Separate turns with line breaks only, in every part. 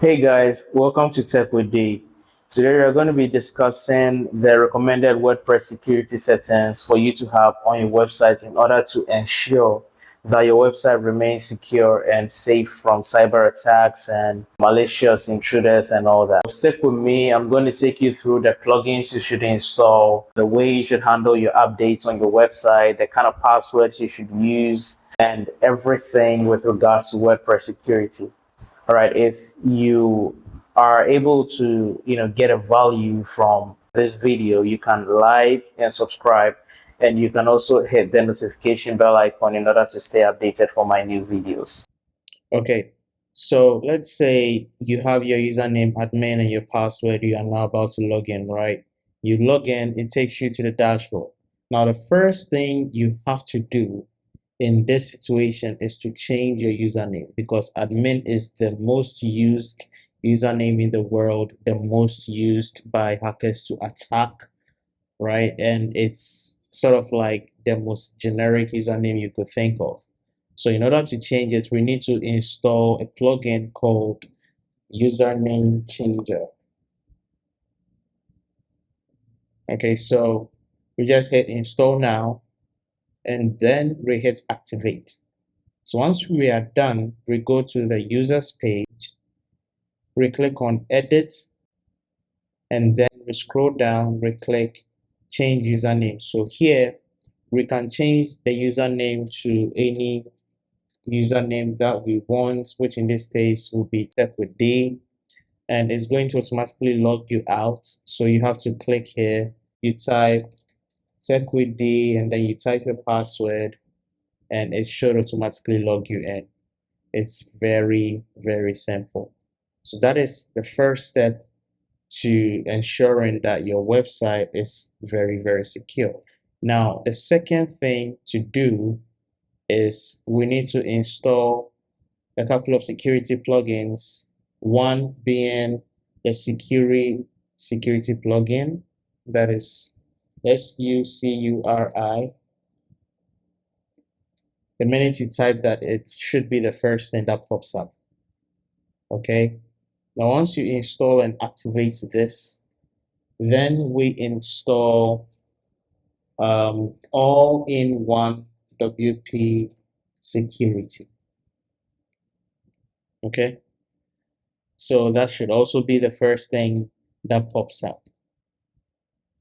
Hey guys, welcome to Tech with D. Today we're going to be discussing the recommended WordPress security settings for you to have on your website in order to ensure that your website remains secure and safe from cyber attacks and malicious intruders and all that. Stick with me. I'm going to take you through the plugins you should install, the way you should handle your updates on your website, the kind of passwords you should use, and everything with regards to WordPress security. All right, if you are able to get a value from this video, you can like and subscribe, and you can also hit the notification bell icon in order to stay updated for my new videos. Okay, so let's say you have your username admin and your password. You are now about to log in, right? You log in, it takes you to the dashboard. Now the first thing you have to do in this situation is to change your username, because admin is the most used username in the world, the most used by hackers to attack, right? And it's sort of like the most generic username you could think of. So in order to change it, we need to install a plugin called Username Changer. Okay, so we just hit install now, and then we hit activate. So once we are done, we go to the users page, we click on edit, and then we scroll down, we click change username. So here we can change the username to any username that we want, which in this case will be Tech with D, and it's going to automatically log you out. So you have to click here, you type Tech with D, and then you type your password, and it should automatically log you in. It's very, very simple. So that is the first step to ensuring that your website is very, very secure. Now, the second thing to do is we need to install a couple of security plugins, one being the security plugin, that is SUCURI. The minute you type that, it should be the first thing that pops up. Okay. Now, once you install and activate this, then we install all-in-one WP Security. Okay. So that should also be the first thing that pops up.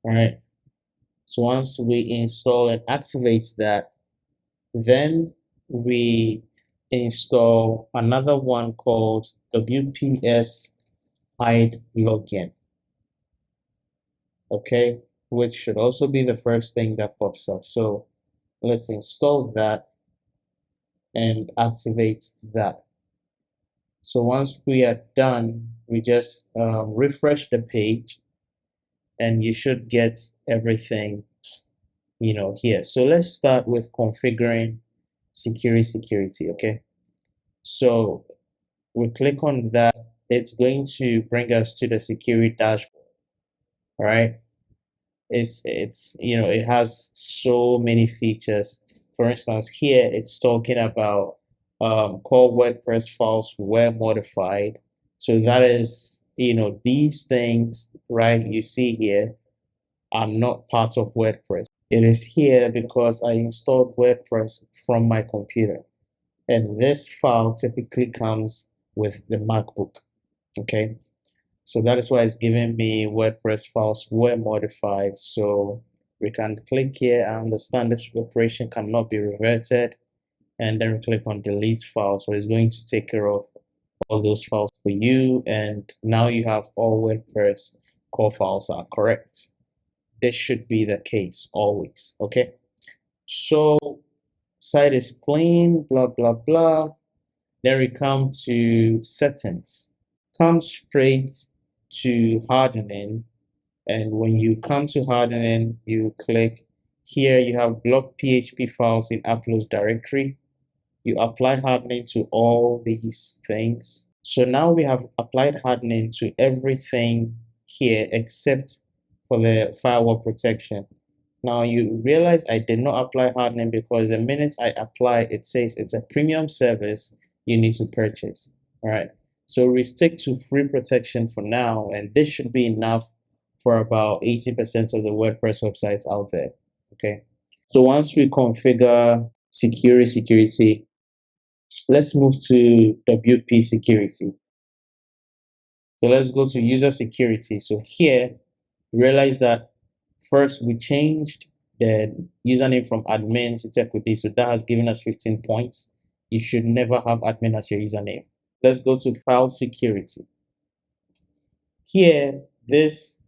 All right. So once we install and activate that, then we install another one called WPS Hide Login. Okay, which should also be the first thing that pops up. So let's install that and activate that. So once we are done, we just refresh the page, and you should get everything here. So let's start with configuring security. Okay, so we click on that. It's going to bring us to the security dashboard. All right, it has so many features. For instance, here it's talking about core WordPress files were modified. So that is, these things, right, you see here are not part of WordPress. It is here because I installed WordPress from my computer, and this file typically comes with the MacBook. Okay, so that is why it's giving me WordPress files were modified. So we can click here. I understand this operation cannot be reverted, and then we click on delete file. So it's going to take care of all those files for you, and now you have all WordPress core files are correct. This should be the case always. Okay, so site is clean, blah blah blah. Then we come to settings. Come straight to hardening, and when you come to hardening, you click here. You have block PHP files in uploads directory. You apply hardening to all these things. So now we have applied hardening to everything here except for the firewall protection. Now you realize I did not apply hardening because the minute I apply, it says it's a premium service you need to purchase. All right. So we stick to free protection for now, and this should be enough for about 80% of the WordPress websites out there. Okay. So once we configure security, let's move to WP security. So let's go to user security. So here, realize that first we changed the username from admin to tech with this. So that has given us 15 points. You should never have admin as your username. Let's go to file security. Here, this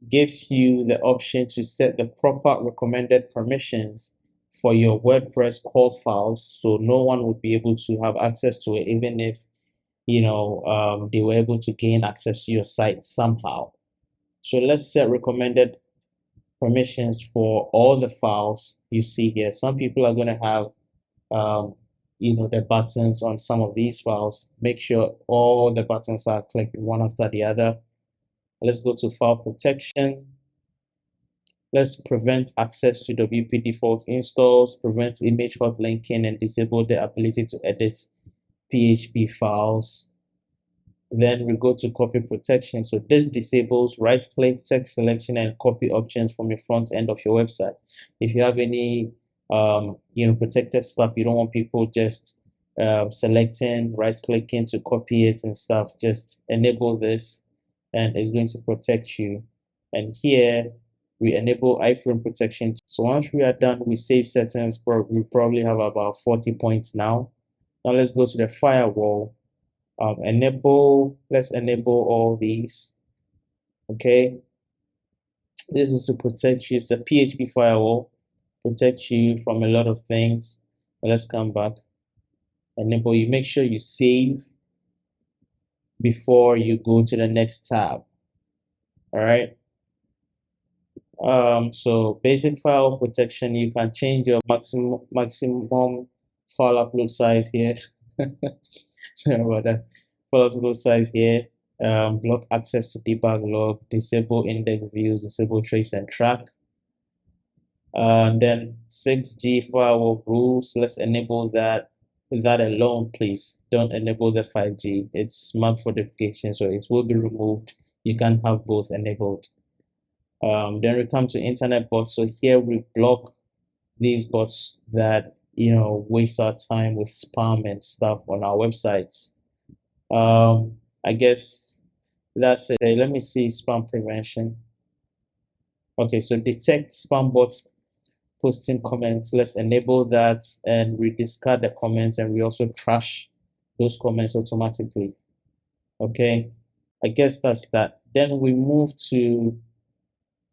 gives you the option to set the proper recommended permissions for your WordPress code files, so no one would be able to have access to it, even if they were able to gain access to your site somehow. So let's set recommended permissions for all the files you see here. Some people are going to have the buttons on some of these files. Make sure all the buttons are clicked one after the other. Let's go to file protection. Let's prevent access to WP default installs, prevent image hot linking, and disable the ability to edit PHP files. Then we go to copy protection. So this disables right-click, text selection, and copy options from your front end of your website. If you have any protected stuff, you don't want people just selecting, right-clicking to copy it and stuff, just enable this and it's going to protect you. And here we enable iframe protection. So once we are done with save settings, we probably have about 40 points now. Now let's go to the firewall. Let's enable all these. Okay, this is to protect you. It's a PHP firewall, protect you from a lot of things. Let's come back. Enable. You make sure you save before you go to the next tab. All right. So basic file protection, you can change your maximum file upload size here. Sorry about that. File upload size here. Block access to debug log, disable index views, disable trace and track. And then 6G firewall rules, let's enable that. That alone, please don't enable the 5G. It's marked for deprecation, so it will be removed. You can have both enabled. Then we come to internet bots. So here we block these bots that waste our time with spam and stuff on our websites. I guess that's it. Let me see spam prevention. Okay, so detect spam bots posting comments. Let's enable that, and we discard the comments, and we also trash those comments automatically. Okay, I guess that's that. Then we move to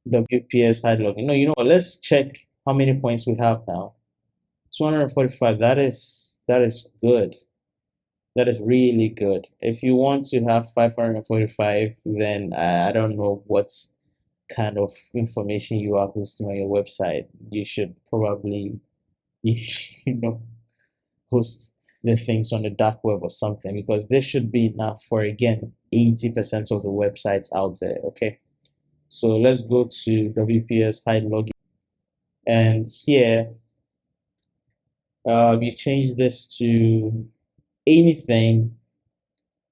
WPS Hide Login. No, you know what? Let's check how many points we have now. 245. That is good. That is really good. If you want to have 545, then I don't know what kind of information you are posting on your website. You should probably post the things on the dark web or something, because this should be enough for, again, 80% of the websites out there. Okay. So let's go to WPS Hide Login, and here we change this to anything.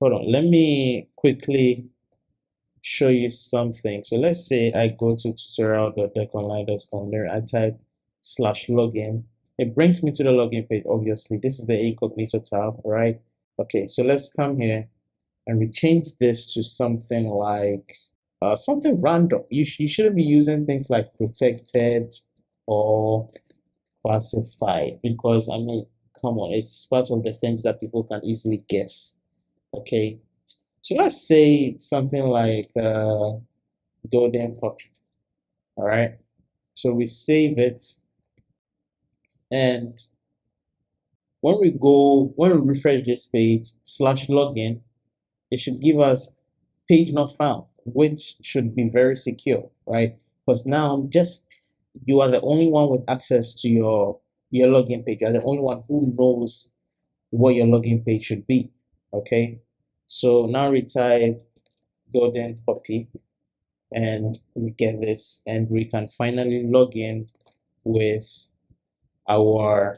Hold on, let me quickly show you something. So let's say I go to tutorial.deckonline.com. There I type /login. It brings me to the login page. Obviously, this is the incognito tab, right? Okay, so let's come here and we change this to something like something random. You shouldn't be using things like protected or classified, because I mean, come on, it's part of the things that people can easily guess. Okay, so let's say something like golden puppy. All right, so we save it, and when we refresh this page /login, it should give us page not found, which should be very secure, right? Because now you are the only one with access to your login page. You're the only one who knows what your login page should be. Okay, so now we type golden puppy and we get this, and we can finally log in with our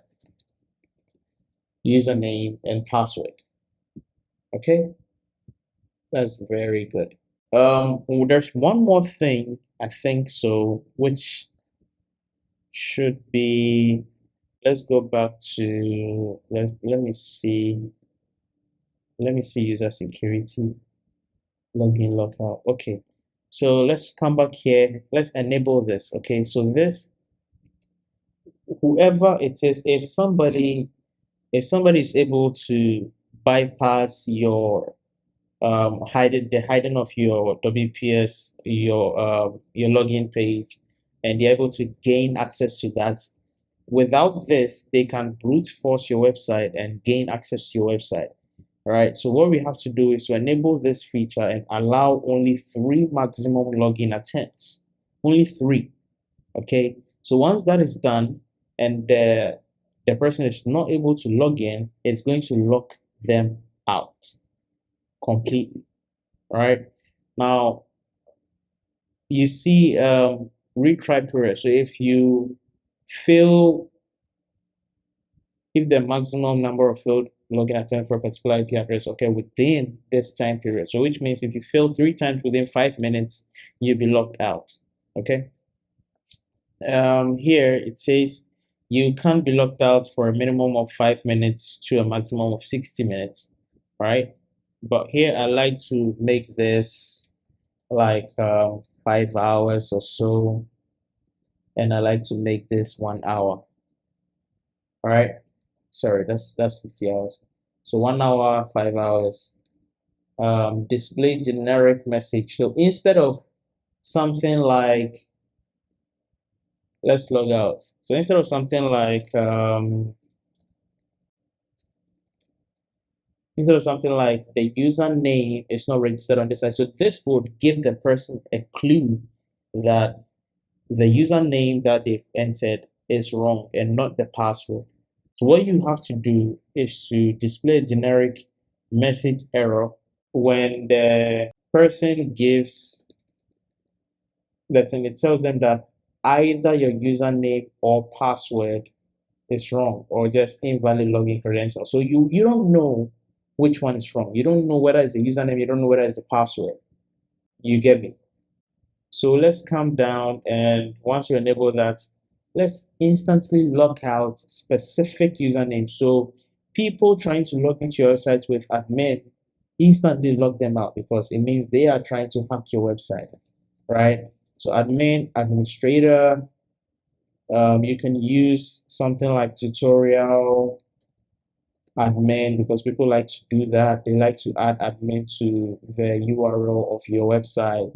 username and password. Okay, that's very good. There's one more thing I think so, which should be, let's go back to, let me see user security, login, logout. Okay, so let's come back here. Let's enable this. Okay, so this, whoever it is, if somebody is able to bypass your the hiding of your WPS, your login page, and they're able to gain access to that. Without this, they can brute force your website and gain access to your website. All right. So what we have to do is to enable this feature and allow only 3 maximum login attempts. Only 3. Okay. So once that is done and the person is not able to log in, it's going to lock them out completely. All right. Now you see retry period. So if the maximum number of failed login attempts for a particular IP address occur within this time period. So which means if you fail 3 times within 5 minutes, you'll be locked out. Okay. Here it says you can't be locked out for a minimum of 5 minutes to a maximum of 60 minutes. Right. But here I like to make this like 5 hours or so, and I like to make this 1 hour. All right. Sorry, that's 50 hours. So 1 hour, 5 hours. Display generic message. So instead of something like, let's log out. So instead of something like the username is not registered on this side. So this would give the person a clue that the username that they've entered is wrong and not the password. So what you have to do is to display a generic message error when the person gives the thing. It tells them that either your username or password is wrong or just invalid login credentials. So you don't know which one is wrong. You don't know whether it's the username. You don't know whether it's the password. You get me? So let's come down, and once you enable that, let's instantly lock out specific usernames. So people trying to log into your website with admin, instantly lock them out because it means they are trying to hack your website, right? So admin, administrator, you can use something like tutorial admin because people like to do that. They like to add admin to the URL of your website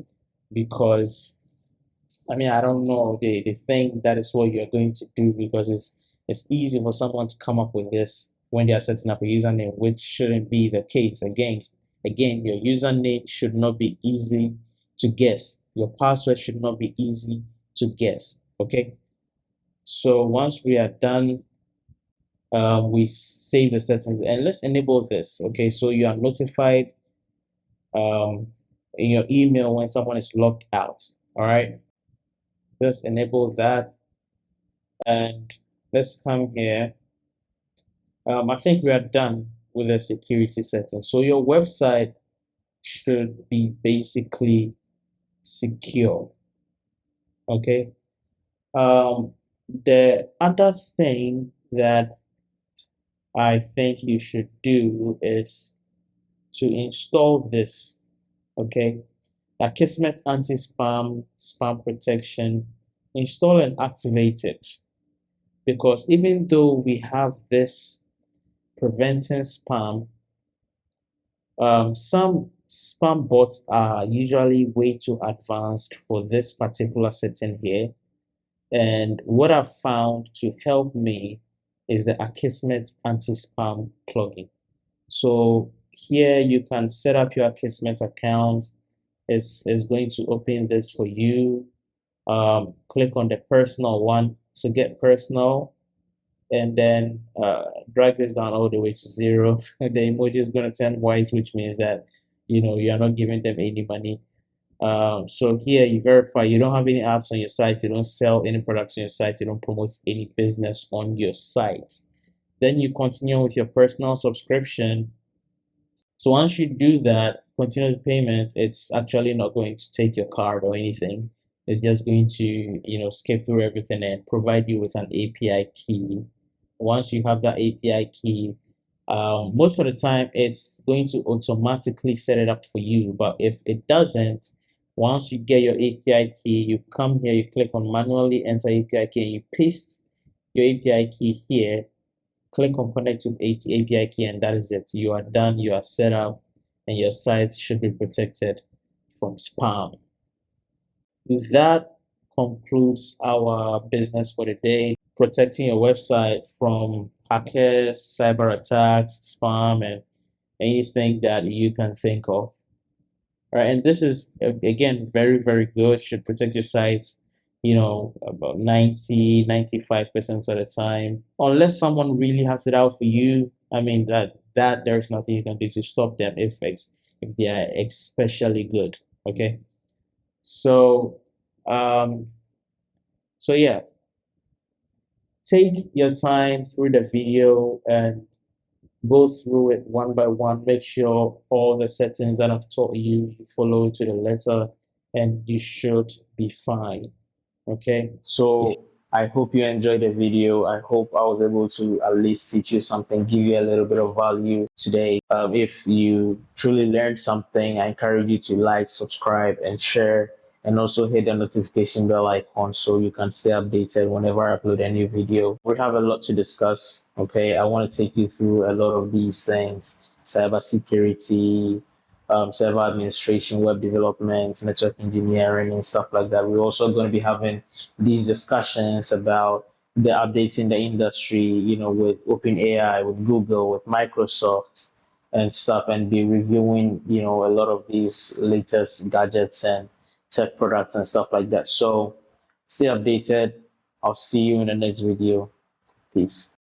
because I mean, I don't know. They think that is what you're going to do because it's easy for someone to come up with this when they are setting up a username, which shouldn't be the case. Again, your username should not be easy to guess. Your password should not be easy to guess. Okay. So once we are done, we save the settings and let's enable this. Okay. So you are notified in your email when someone is logged out. All right. Just enable that. And let's come here. I think we are done with the security settings. So your website should be basically secure. Okay. The other thing that I think you should do is to install this. Okay. Akismet Anti-Spam, spam protection. Install and activate it. Because even though we have this preventing spam, some spam bots are usually way too advanced for this particular setting here. And what I've found to help me is the Akismet Anti-Spam plugin. So here you can set up your Akismet account. It's going to open this for you. Click on the personal one. So get personal and then drag this down all the way to 0. The emoji is going to turn white, which means that you are not giving them any money. So here you verify you don't have any apps on your site, you don't sell any products on your site, you don't promote any business on your site. Then you continue with your personal subscription. So once you do that, continue the payment, it's actually not going to take your card or anything. It's just going to, skip through everything and provide you with an API key. Once you have that API key, most of the time it's going to automatically set it up for you. But if it doesn't, once you get your API key, you come here, you click on manually enter API key, and you paste your API key here, click on connect to API key, and that is it. You are done, you are set up, and your site should be protected from spam. That concludes our business for the day, protecting your website from hackers, cyber attacks, spam, and anything that you can think of. All right, and this is again very, very good. Should protect your sites, about 90, 95% of the time. Unless someone really has it out for you, I mean that there's nothing you can do to stop them if they are especially good. Okay. So um yeah, take your time through the video and go through it one by one. Make sure all the settings that I've taught you, you follow to the letter, and you should be fine. Okay. So I hope you enjoyed the video. I hope I was able to at least teach you something, give you a little bit of value today. If you truly learned something, I encourage you to like, subscribe, and share, and also hit the notification bell icon so you can stay updated whenever I upload a new video. We have a lot to discuss. Okay. I want to take you through a lot of these things: cybersecurity, server administration, web development, network engineering, and stuff like that. We're also going to be having these discussions about the updates in the industry, with OpenAI, with Google, with Microsoft, and stuff, and be reviewing, a lot of these latest gadgets and tech products and stuff like that. So stay updated. I'll see you in the next video. Peace.